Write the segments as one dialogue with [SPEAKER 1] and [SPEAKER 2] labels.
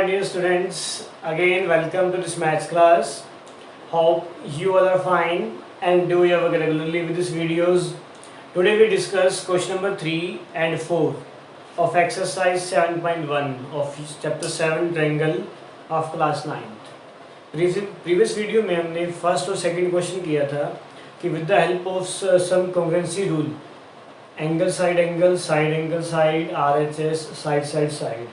[SPEAKER 1] dear students, again welcome to this maths class. Hope you all are fine and do your work regularly with these videos. Today we discuss question number 3 and 4 of exercise 7.1 of chapter 7 triangle of class 9th. Previous video में हमने first और second question किया था कि with the help of some congruency rule angle side side RHS side side side,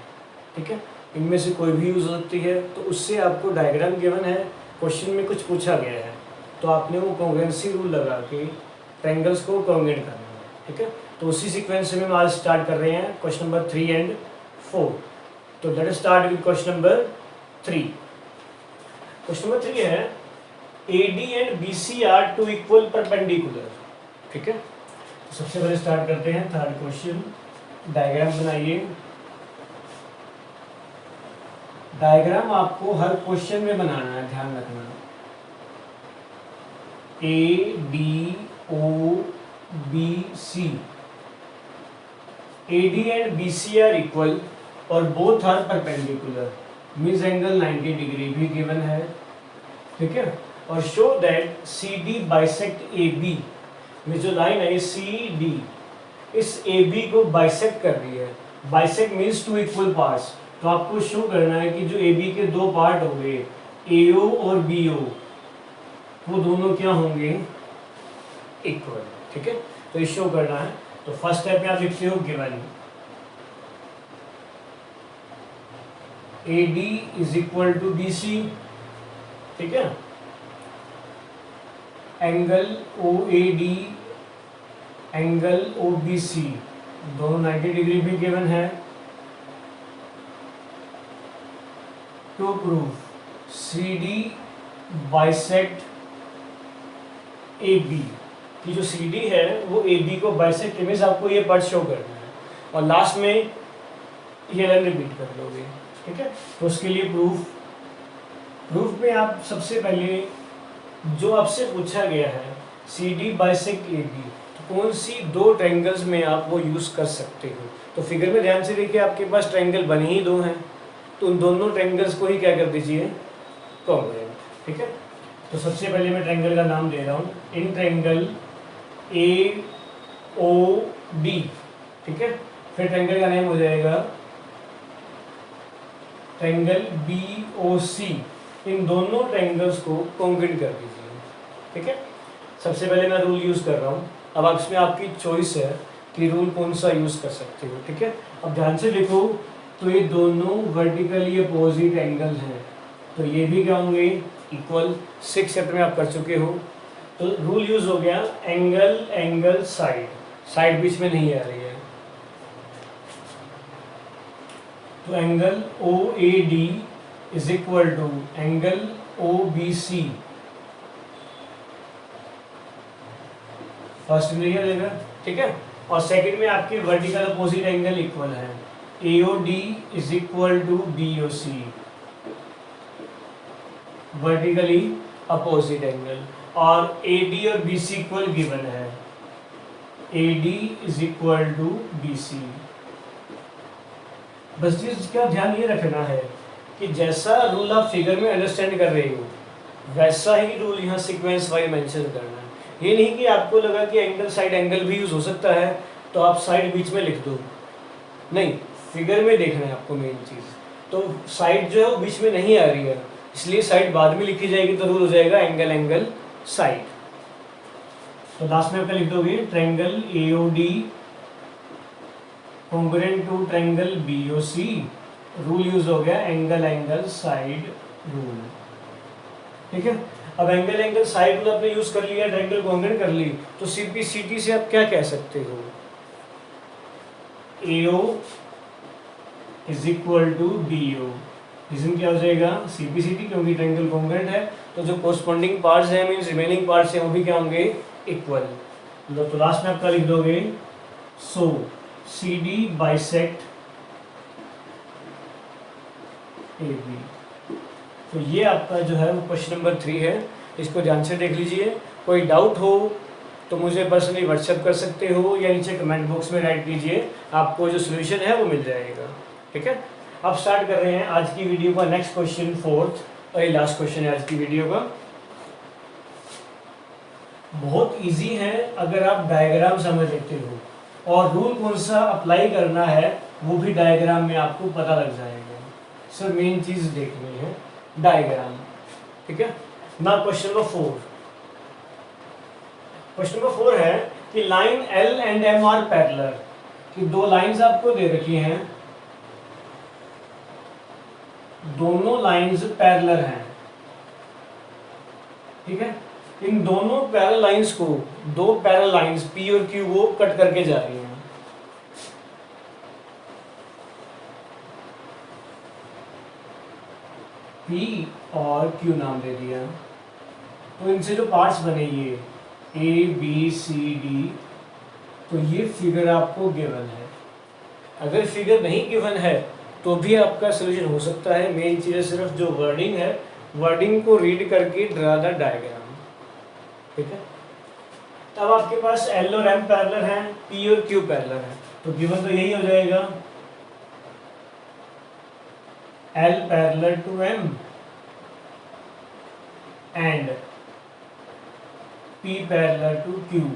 [SPEAKER 1] ठीक है, इनमें से कोई भी यूज़ हो सकती है। तो उससे आपको डायग्राम गिवन है, क्वेश्चन में कुछ पूछा गया है, तो आपने वो कॉन्ग्रुएंसी रूल लगा के ट्रायंगल्स को कॉन्ग्रुएंट करना है, ठीक है। तो उसी सीक्वेंस में हम आज स्टार्ट कर रहे हैं क्वेश्चन नंबर 3 एंड 4। तो let us start with question number 3। Question number 3 है AD and BC are two equal perpendicular, ठीक है। तो सबसे पहले स्टार्ट करते हैं थर्ड क्वेश्चन। डायग्राम बनाइए। डायग्राम आपको हर क्वेश्चन में बनाना है, ध्यान रखना। ADOBC, AD and BC are equal और both are perpendicular, means angle 90 degree भी गिवन है, ठीक है। और show that CD bisect AB, में जो लाइन है CD इस AB को बाइसेक्ट कर रही है। Bisect means two equal parts. तो आपको शो करना है कि जो AB के दो पार्ट होंगे AO और BO, वो दोनों क्या होंगे, इक्वल, ठीक है। तो ये शो करना है। तो फर्स्ट स्टेप में आप लिखते हो given AD is equal to BC, ठीक है। एंगल OAD एंगल OBC दोनों 90 डिग्री भी गिवन है। To prove CD bisect AB, कि जो CD है वो AB को बाइसेक्ट, मीन्स आपको ये पार्ट शो करना है और लास्ट में ये लाइन रिपीट कर लोगे, ठीक है। तो उसके लिए प्रूफ में आप सबसे पहले जो आपसे पूछा गया है CD बाइसेक्ट AB, तो कौन सी दो ट्रायंगल्स में आप वो यूज़ कर सकते हो। तो फिगर में ध्यान से देखिए, आपके पास ट्रायंगल बने ही दो हैं, तो उन दोनों ट्रायंगल्स को ही क्या कर दीजिए, कॉन्ग्रुएंट, ठीक है। तो सबसे पहले मैं ट्रायंगल का नाम दे रहा हूँ, इन ट्रायंगल AOD, ठीक है। फिर ट्रायंगल का नेम हो जाएगा ट्रायंगल BOC। इन दोनों ट्रायंगल्स को कॉन्ग्रुएंट कर दीजिए, ठीक है। सबसे पहले मैं रूल यूज़ कर रहा हूँ। अब आप इसमें आपकी चॉइस है कि रूल कौन सा यूज़ कर सकते हो, ठीक है। अब ध्यान से देखो, तो ये दोनों वर्टिकली अपोजिट एंगल हैं, तो ये भी क्या होंगे, इक्वल। 6 चैप्टर में आप कर चुके हो। तो रूल यूज़ हो गया एंगल साइड बीच में नहीं आ रही है। तो angle OAD is equal to angle OBC। First में लिखा जाएगा, ठीक है। और सेकंड में आपके वर्टिकल अपोजिट एंगल इक्वल है। AOD is equal to BOC, vertically opposite angle. और AD और BC इक्वल गिवन है, AD is equal to BC। बस चीज का ध्यान ये रखना है कि जैसा रूल आप फिगर में अंडरस्टैंड कर रहे हो, वैसा ही रूल यहाँ सीक्वेंस वाइज मेंशन करना है। ये नहीं कि आपको लगा कि एंगल साइड एंगल भी यूज़ हो सकता है तो आप साइड बीच में लिख दो, नहीं, फिगर में देखना है आपको मेन चीज़। तो साइड जो है वो बीच में नहीं आ रही है, इसलिए साइड बाद में लिखी जाएगी, तो रूल हो जाएगा एंगल साइड। तो लास्ट में आपका लिख दोगे triangle AOD congruent to triangle BOC। Rule use हो गया एंगल साइड रूल, ठीक है। अब एंगल साइड रूल आपने यूज कर लिया, ट्रायंगल कॉन्ग्रुएंट कर ली, तो CPCT से आप क्या कह सकते हो, AO is equal to BO। Reason क्या हो जाएगा, CPCT, क्योंकि ट्रायंगल कॉन्ग्रुएंट है, तो जो कोरस्पॉन्डिंग पार्ट्स हैं मींस रिमेनिंग पार्ट्स हैं वो भी क्या होंगे, इक्वल। तो लास्ट में आपका लिख दोगे सो CD बाइसेक्ट AB। तो ये आपका जो है वो क्वेश्चन नंबर 3 है, इसको ध्यान से देख लीजिए। कोई डाउट हो तो मुझे पर्सनली व्हाट्सएप कर सकते हो या नीचे कमेंट बॉक्स में राइट कीजिए, आपको जो सोल्यूशन है वो मिल जाएगा, ठीक है। अब स्टार्ट कर रहे हैं आज की वीडियो का नेक्स्ट क्वेश्चन, फोर्थ और ये लास्ट क्वेश्चन है आज की वीडियो का। बहुत इजी है अगर आप डायग्राम समझ लेते हो, और रूल कौन सा अप्लाई करना है वो भी डायग्राम में आपको पता लग जाएगा। सर मेन चीज देखनी है डायग्राम, ठीक है ना। क्वेश्चन नंबर 4, क्वेश्चन नंबर 4 है कि line L and M are parallel, कि दो लाइंस आपको दे रखी हैं, दोनों लाइंस पैरेलल हैं, ठीक है। इन दोनों पैरेलल लाइंस को, दो पैरेलल लाइंस पी और क्यू वो कट करके जा रही हैं। पी और क्यू नाम दे दिया, तो इनसे जो पार्ट्स बने ये ए बी सी डी, तो ये फिगर आपको गिवन है। अगर फिगर नहीं गिवन है तो भी आपका सोल्यूशन हो सकता है। मेन चीज़ है सिर्फ जो वर्डिंग है, वर्डिंग को रीड करके ड्रा द डायग्राम, ठीक है। तब आपके पास एल और एम पैरेलल हैं, पी और क्यू पैरेलल हैं, तो गिवन तो यही हो जाएगा L parallel to M and P parallel to Q.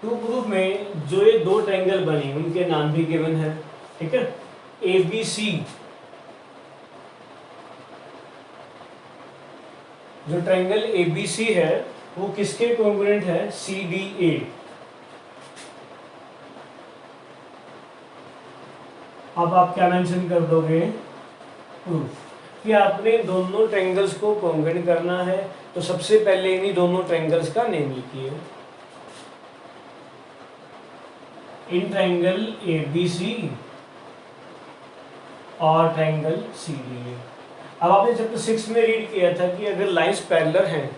[SPEAKER 1] Two group में जो ये दो ट्रायंगल बने उनके नाम भी गिवन है, ठीक है। ए बी सी, जो ट्रायंगल ए बी सी है वो किसके कॉन्ग्रुएंट है, सी डी ए। अब आप क्या मेंशन कर दोगे, प्रूफ, कि आपने दोनों ट्रायंगल्स को कॉन्ग्रुएंट करना है। तो सबसे पहले इन्हीं दोनों ट्रायंगल्स का नेम लिखिए। In triangle A B C और ट्रायंगल सी डी ए। अब आपने चैप्टर 6 में रीड किया था कि अगर लाइंस पैरेलल हैं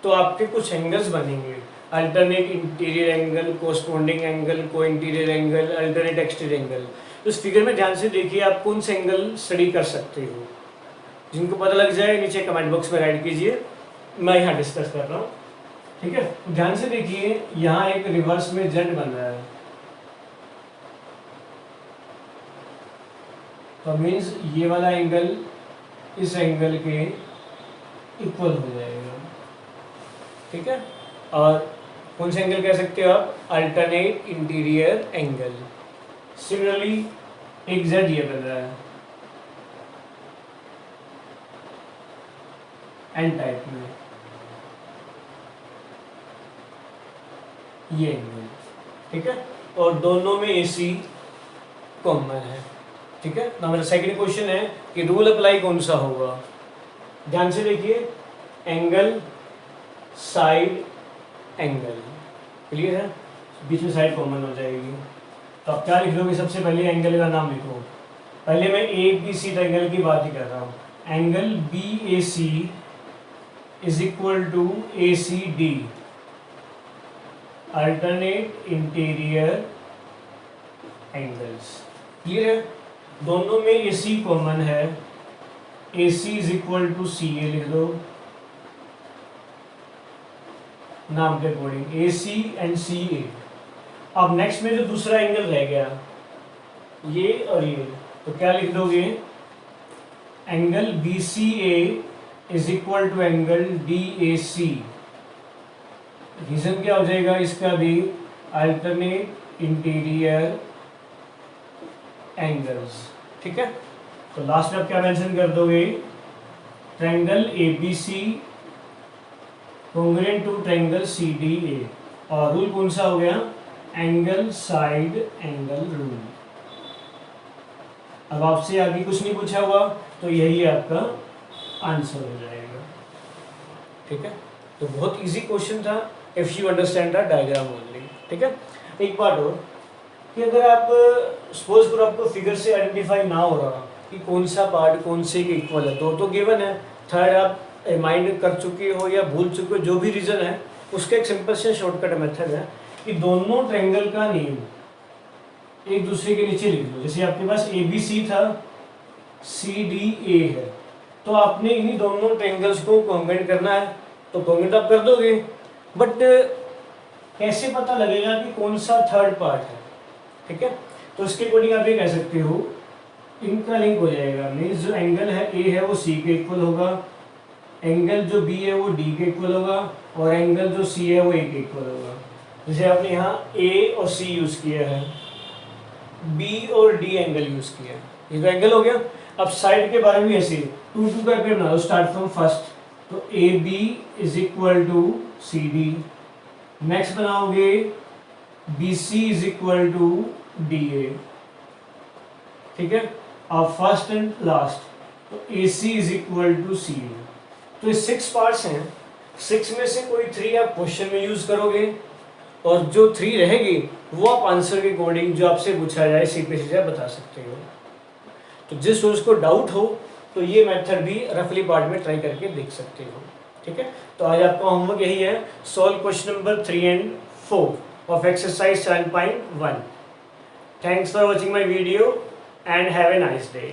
[SPEAKER 1] तो आपके कुछ एंगल्स बनेंगे, alternate interior angle, corresponding angle, co interior angle, alternate exterior angle. तो इस फिगर में ध्यान से देखिए आप कौन से एंगल स्टडी कर सकते हो। जिनको पता लग जाए नीचे कमेंट बॉक्स में राइट कीजिए, मैं यहाँ डिस्कस कर रहा हूँ, ठीक है। ध्यान से देखिए, यहाँ एक रिवर्स में जेड बन रहा है, तो मीन्स ये वाला एंगल इस एंगल के इक्वल हो जाएगा, ठीक है। और कौन से एंगल कह सकते हो आप, अल्टरनेट इंटीरियर एंगल। सिमिलरली एक जेड ये बन रहा है एन टाइप में, ये एंगल, ठीक है। और दोनों में AC कॉमन है, ठीक है। ना मेरा सेकंड क्वेश्चन है कि रूल अप्लाई कौन सा होगा। ध्यान से देखिए, एंगल साइड एंगल, क्लियर है, बीच में साइड कॉमन हो जाएगी। तो आप क्या लिख लोगे, सबसे पहले एंगल का नाम लिखो। पहले मैं ए बी सी ट्रायंगल की बात ही कर रहा हूँ। Angle B A C is equal to A C D, alternate interior angles, clear है। दोनों में AC कॉमन है, AC is equal to CA लिख दो नाम के अकॉर्डिंग, AC एंड CA। अब नेक्स्ट में जो दूसरा एंगल रह गया ये और ये, तो क्या लिख दोगे, angle BCA is equal to angle DAC। Reason क्या हो जाएगा इसका भी, अल्टरनेट इंटीरियर एंगल्स, ठीक है। तो लास्ट में आप क्या मेंशन कर दोगे, triangle ABC congruent to triangle CDA। और रूल कौन सा हो गया, एंगल साइड एंगल रूल। अब आपसे आगे कुछ नहीं पूछा हुआ तो यही आपका आंसर हो जाएगा, ठीक है। तो बहुत इजी क्वेश्चन था if you understand the diagram only, ठीक है। एक बात और कि अगर आप सपोज करो आपको फिगर से आइडेंटिफाई ना हो रहा कि कौन सा पार्ट कौन से के इक्वल है, तो गिवन है, थर्ड आप माइंड कर चुके हो या भूल चुके हो, जो भी रीज़न है उसका एक सिंपल से शॉर्टकट मेथड है कि दोनों ट्रायंगल का नेम एक दूसरे के नीचे लिख दो। जैसे आपके पास ABC था, CDA है, तो आपने इन्हीं दोनों ट्रायंगल्स को कॉन्ग्रुएंट करना है, तो कॉन्ग्रुएंट आप कर दोगे, बट कैसे पता लगेगा कि कौन सा थर्ड पार्ट है, ठीक है। तो उसके अकॉर्डिंग आप ये कह सकते हो इनका लिंक हो जाएगा, मीन्स जो एंगल है ए है वो सी के इक्वल होगा, एंगल जो बी है वो डी के इक्वल होगा, और एंगल जो सी है वो ए के इक्वल होगा। जैसे आपने यहाँ ए और सी यूज़ किया है, बी और डी एंगल यूज़ किया है, ये तो एंगल हो गया। अब साइड के बारे में ऐसे 2 2 करके बना दो, स्टार्ट फ्रॉम फर्स्ट, तो A B is equal to C D. Next बनाओगे B C is equal to D A, ठीक है। अब फर्स्ट एंड लास्ट, तो A C is equal to C A. तो ये 6 पार्ट्स हैं, 6 में से कोई 3 आप क्वेश्चन में यूज करोगे, और जो 3 रहेगी वो आप आंसर के अकॉर्डिंग जो आपसे पूछा जाए सीधे सीधे बता सकते हो। तो जिस सोर्स को डाउट हो तो ये मेथड भी रफली पार्ट में ट्राई करके देख सकते हो, ठीक है। तो आज आपका होमवर्क यही है, solve question number 3 and 4 of exercise 7.1. Thanks for watching my video and have a nice day.